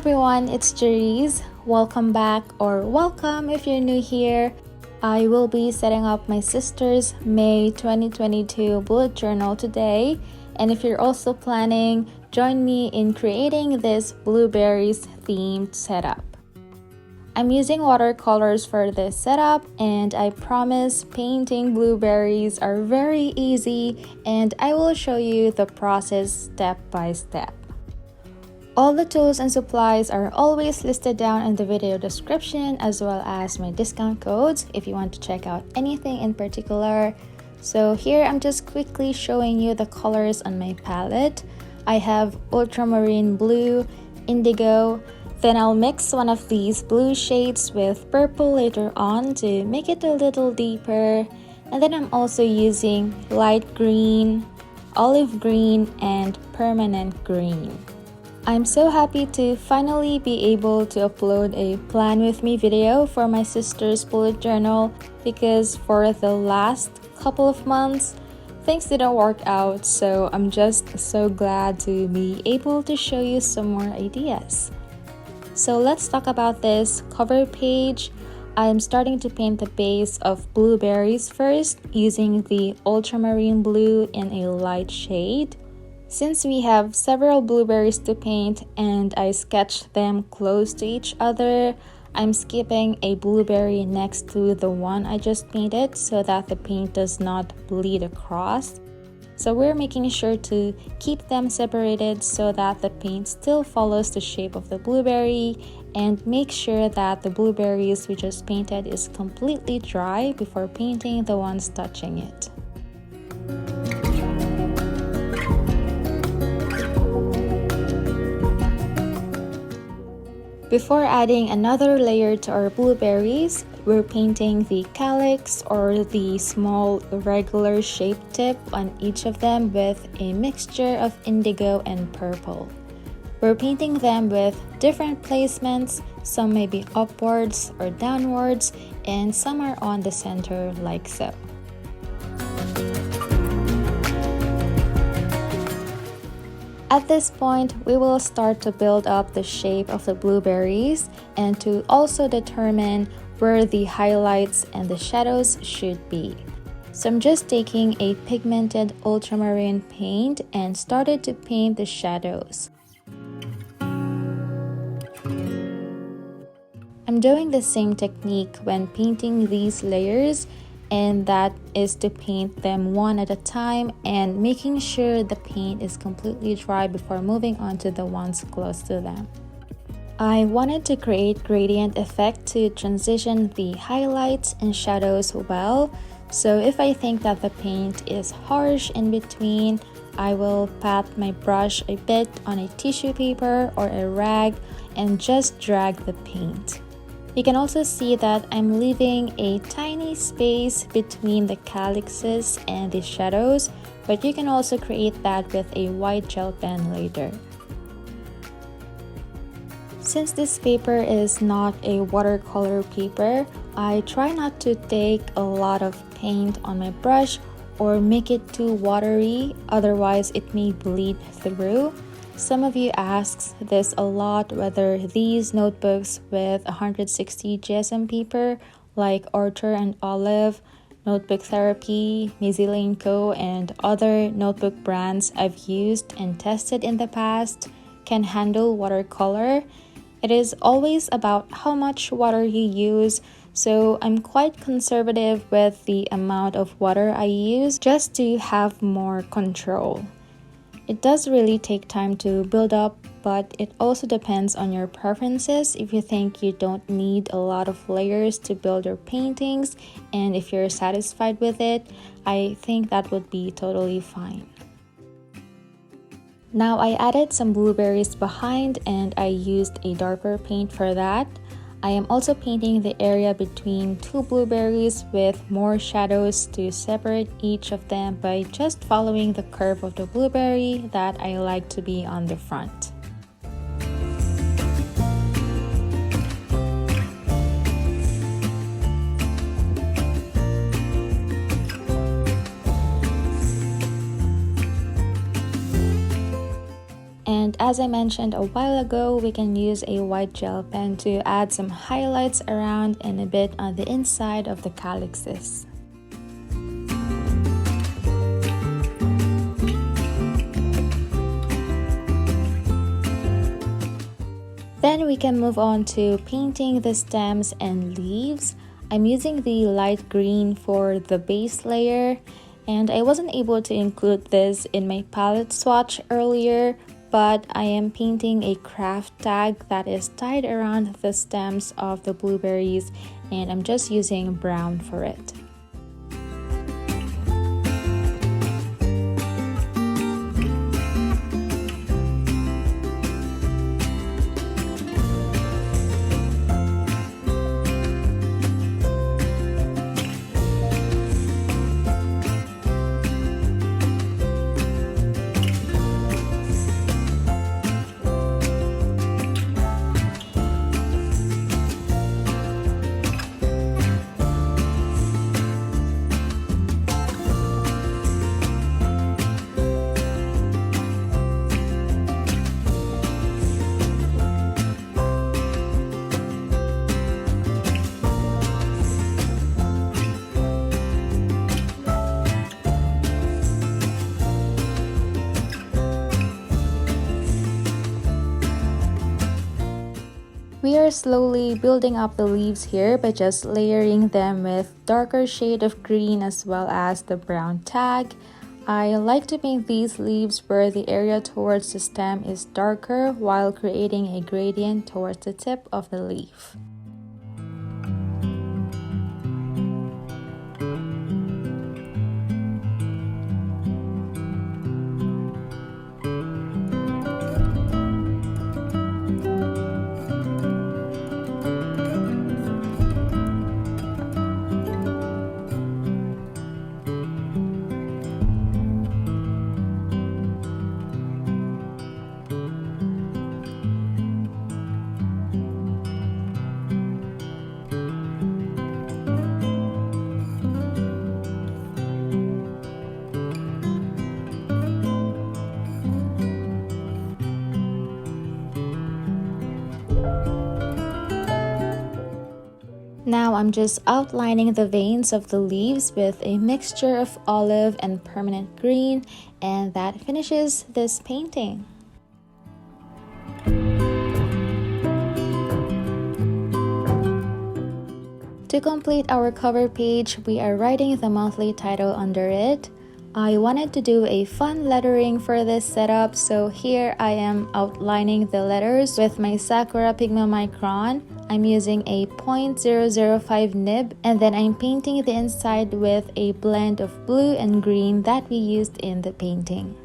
everyone, it's Cherise. Welcome back, or welcome if you're new here. I will be setting up my sister's May 2022 bullet journal today, and if you're also planning, join me in creating this blueberries themed setup. I'm using watercolors for this setup, and I promise painting blueberries are very easy, and I will show you the process step by step. All the tools and supplies are always listed down in the video description, as well as my discount codes if you want to check out anything in particular. So here I'm just quickly showing you the colors on my palette. I have ultramarine blue, indigo, then I'll mix one of these blue shades with purple later on to make it a little deeper. And then I'm also using light green, olive green, and permanent green. I'm so happy to finally be able to upload a plan with me video for my sister's bullet journal, because for the last couple of months things didn't work out, so I'm just so glad to be able to show you some more ideas. So let's talk about this cover page. I'm starting to paint the base of blueberries first using the ultramarine blue in a light shade. Since we have several blueberries to paint and I sketched them close to each other, I'm skipping a blueberry next to the one I just painted so that the paint does not bleed across. So we're making sure to keep them separated so that the paint still follows the shape of the blueberry, and make sure that the blueberries we just painted is completely dry before painting the ones touching it. Before adding another layer to our blueberries, we're painting the calyx, or the small regular shaped tip, on each of them with a mixture of indigo and purple. We're painting them with different placements. Some may be upwards or downwards, and some are on the center like so. At this point, we will start to build up the shape of the blueberries and to also determine where the highlights and the shadows should be. So I'm just taking a pigmented ultramarine paint and started to paint the shadows. I'm doing the same technique when painting these layers, and that is to paint them one at a time and making sure the paint is completely dry before moving on to the ones close to them. I wanted to create gradient effect to transition the highlights and shadows well, so if I think that the paint is harsh in between, I will pat my brush a bit on a tissue paper or a rag and just drag the paint. You can also see that I'm leaving a tiny space between the calyxes and the shadows, but you can also create that with a white gel pen later. Since this paper is not a watercolor paper, I try not to take a lot of paint on my brush or make it too watery, otherwise it may bleed through. Some of you ask this a lot, whether these notebooks with 160 GSM paper like Arthur and Olive, Notebook Therapy, Maisy Co, and other notebook brands I've used and tested in the past can handle watercolor. It is always about how much water you use, so I'm quite conservative with the amount of water I use just to have more control. It does really take time to build up, but it also depends on your preferences. If you think you don't need a lot of layers to build your paintings, and if you're satisfied with it, I think that would be totally fine. Now I added some blueberries behind, and I used a darker paint for that. I am also painting the area between two blueberries with more shadows to separate each of them by just following the curve of the blueberry that I like to be on the front. as I mentioned a while ago, we can use a white gel pen to add some highlights around and a bit on the inside of the calyxes. Then we can move on to painting the stems and leaves. I'm using the light green for the base layer, and I wasn't able to include this in my palette swatch earlier, but I am painting a craft tag that is tied around the stems of the blueberries, and I'm just using brown for it. We are slowly building up the leaves here by just layering them with darker shade of green as well as the brown tag. I like to paint these leaves where the area towards the stem is darker while creating a gradient towards the tip of the leaf. Now I'm just outlining the veins of the leaves with a mixture of olive and permanent green, and that finishes this painting. To complete our cover page, we are writing the monthly title under it. I wanted to do a fun lettering for this setup, so here I am outlining the letters with my Sakura Pigmamicron. I'm using a 0.005 nib, and then I'm painting the inside with a blend of blue and green that we used in the painting.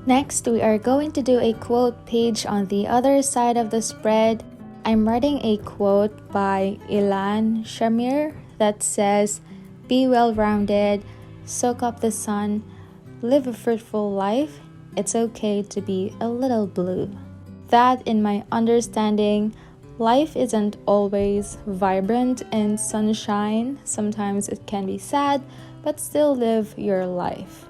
Next, we are going to do a quote page on the other side of the spread. I'm writing a quote by Ilan Shamir that says, "Be well-rounded, soak up the sun, live a fruitful life. It's okay to be a little blue." That, in my understanding, life isn't always vibrant and sunshine. Sometimes it can be sad, but still live your life.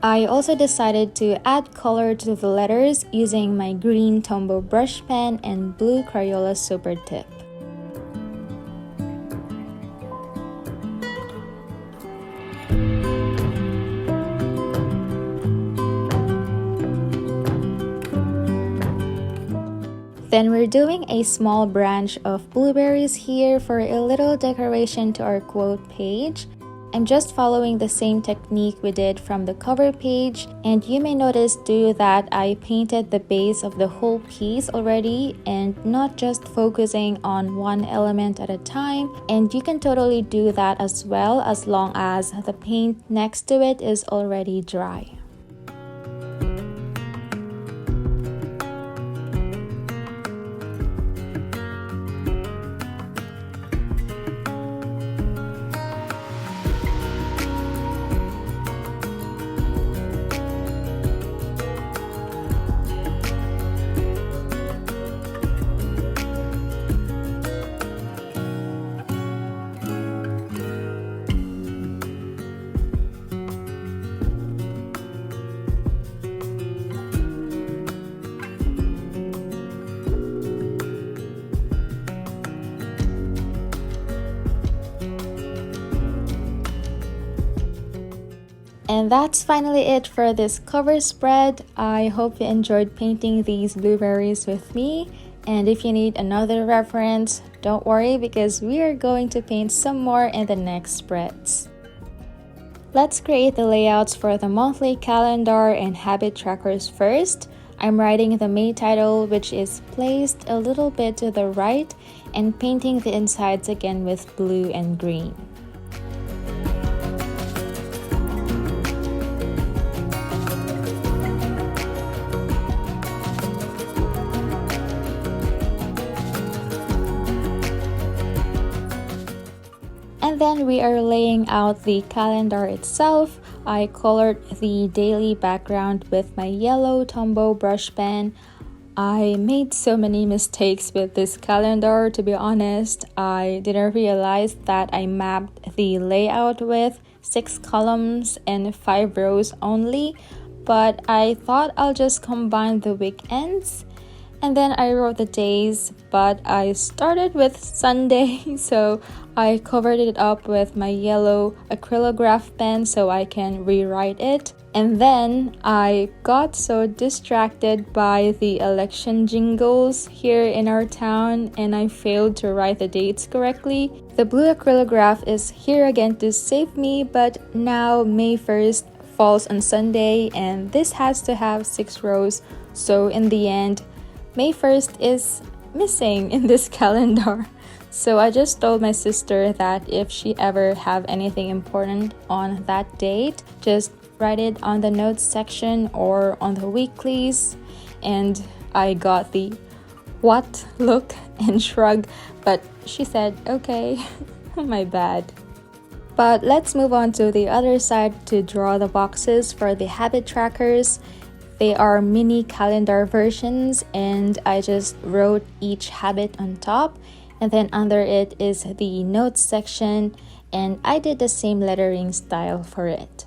I also decided to add color to the letters using my green Tombow brush pen and blue Crayola Super Tip. Then we're doing a small branch of blueberries here for a little decoration to our quote page. I'm just following the same technique we did from the cover page, and you may notice too that I painted the base of the whole piece already and not just focusing on one element at a time, and you can totally do that as well as long as the paint next to it is already dry. And that's finally it for this cover spread. I hope you enjoyed painting these blueberries with me. And if you need another reference, don't worry because we are going to paint some more in the next spreads. Let's create the layouts for the monthly calendar and habit trackers first. I'm writing the May title, which is placed a little bit to the right, and painting the insides again with blue and green. And then we are laying out the calendar itself. I colored the daily background with my yellow Tombow brush pen. I made so many mistakes with this calendar, to be honest. I didn't realize that I mapped the layout with 6 columns and 5 rows only, but I thought I'll just combine the weekends. And then I wrote the days, but I started with Sunday, so I covered it up with my yellow acrylograph pen so I can rewrite it. And then I got so distracted by the election jingles here in our town and I failed to write the dates correctly. The blue acrylograph is here again to save me, but now May 1st falls on Sunday and this has to have 6 rows, so in the end, May 1st is missing in this calendar. So I just told my sister that if she ever have anything important on that date, just write it on the notes section or on the weeklies. And I got the what look and shrug, but she said, okay, my bad. But let's move on to the other side to draw the boxes for the habit trackers. They are mini calendar versions and I just wrote each habit on top, and then under it is the notes section and I did the same lettering style for it.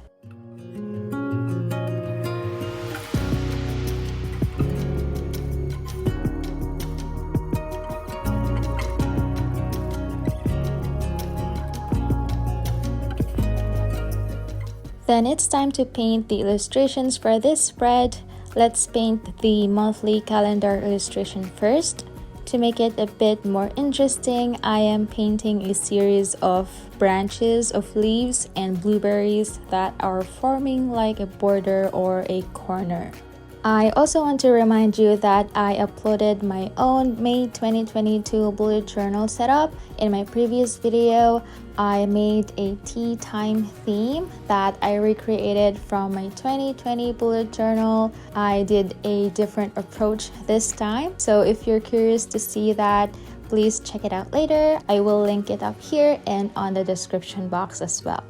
Then it's time to paint the illustrations for this spread. Let's paint the monthly calendar illustration first. To make it a bit more interesting, I am painting a series of branches of leaves and blueberries that are forming like a border or a corner. I also want to remind you that I uploaded my own May 2022 bullet journal setup. In my previous video, I made a tea time theme that I recreated from my 2020 bullet journal. I did a different approach this time. So if you're curious to see that, please check it out later. I will link it up here and on the description box as well.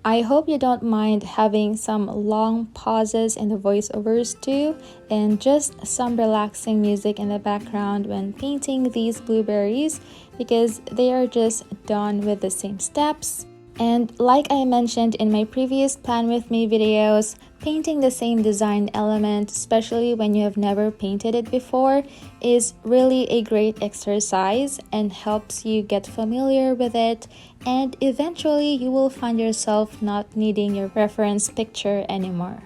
I hope you don't mind having some long pauses in the voiceovers too, and just some relaxing music in the background when painting these blueberries because they are just done with the same steps. And like I mentioned in my previous Plan With Me videos, painting the same design element, especially when you have never painted it before, is really a great exercise and helps you get familiar with it, and eventually you will find yourself not needing your reference picture anymore.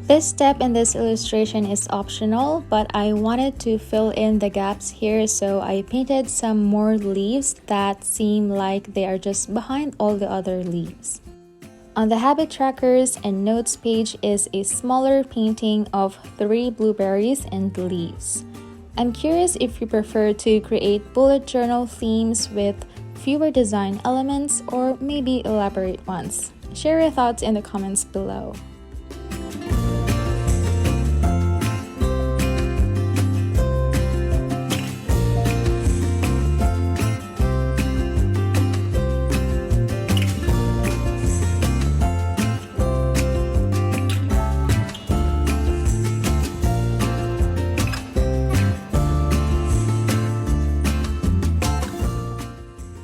This step in this illustration is optional, but I wanted to fill in the gaps here, so I painted some more leaves that seem like they are just behind all the other leaves. On the habit trackers and notes page is a smaller painting of 3 blueberries and leaves. I'm curious if you prefer to create bullet journal themes with fewer design elements or maybe elaborate ones. Share your thoughts in the comments below.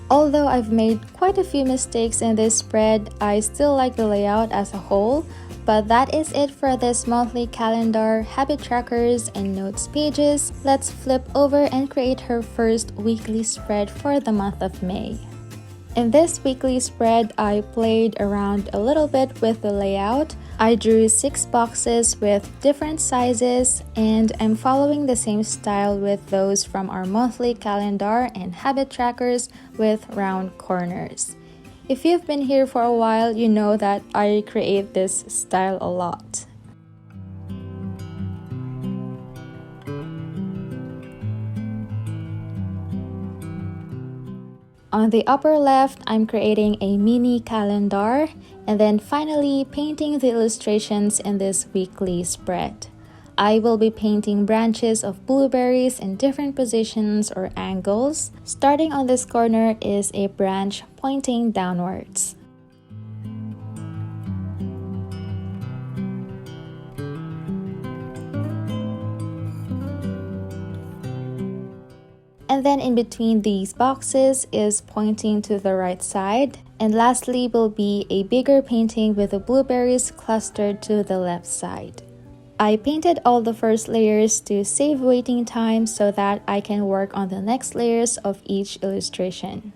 Although I've made quite a few mistakes in this spread, I still like the layout as a whole. But that is it for this monthly calendar, habit trackers, and notes pages. Let's flip over and create her first weekly spread for the month of May. In this weekly spread, I played around a little bit with the layout. I drew 6 boxes with different sizes, and I'm following the same style with those from our monthly calendar and habit trackers with round corners. If you've been here for a while, you know that I create this style a lot. On the upper left, I'm creating a mini calendar and then finally painting the illustrations in this weekly spread. I will be painting branches of blueberries in different positions or angles. Starting on this corner is a branch pointing downwards. And then in between these boxes is pointing to the right side. And lastly will be a bigger painting with the blueberries clustered to the left side. I painted all the first layers to save waiting time so that I can work on the next layers of each illustration.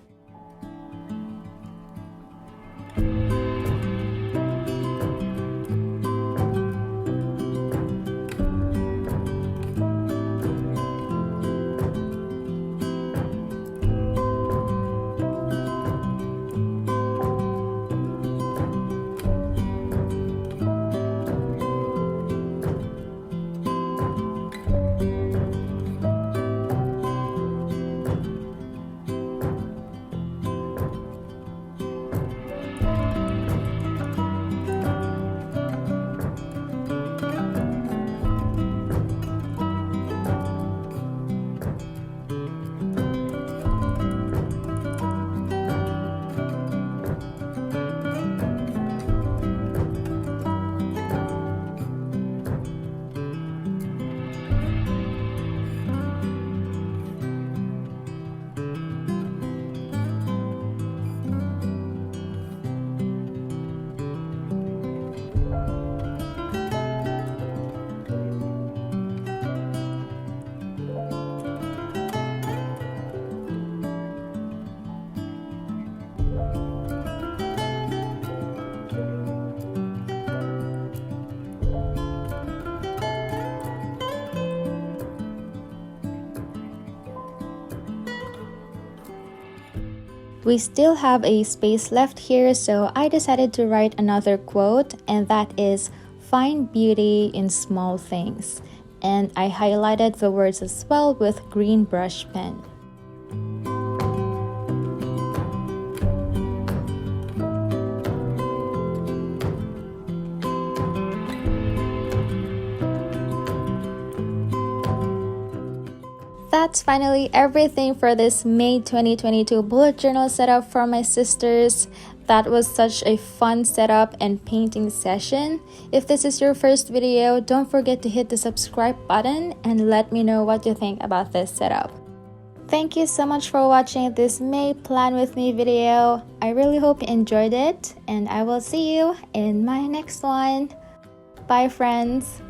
We still have a space left here, so I decided to write another quote, and that is, "Find beauty in small things." And I highlighted the words as well with green brush pen. That's finally everything for this May 2022 bullet journal setup for my sisters. That was such a fun setup and painting session. If this is your first video, don't forget to hit the subscribe button and let me know what you think about this setup. Thank you so much for watching this May Plan With Me video. I really hope you enjoyed it, and I will see you in my next one. Bye friends!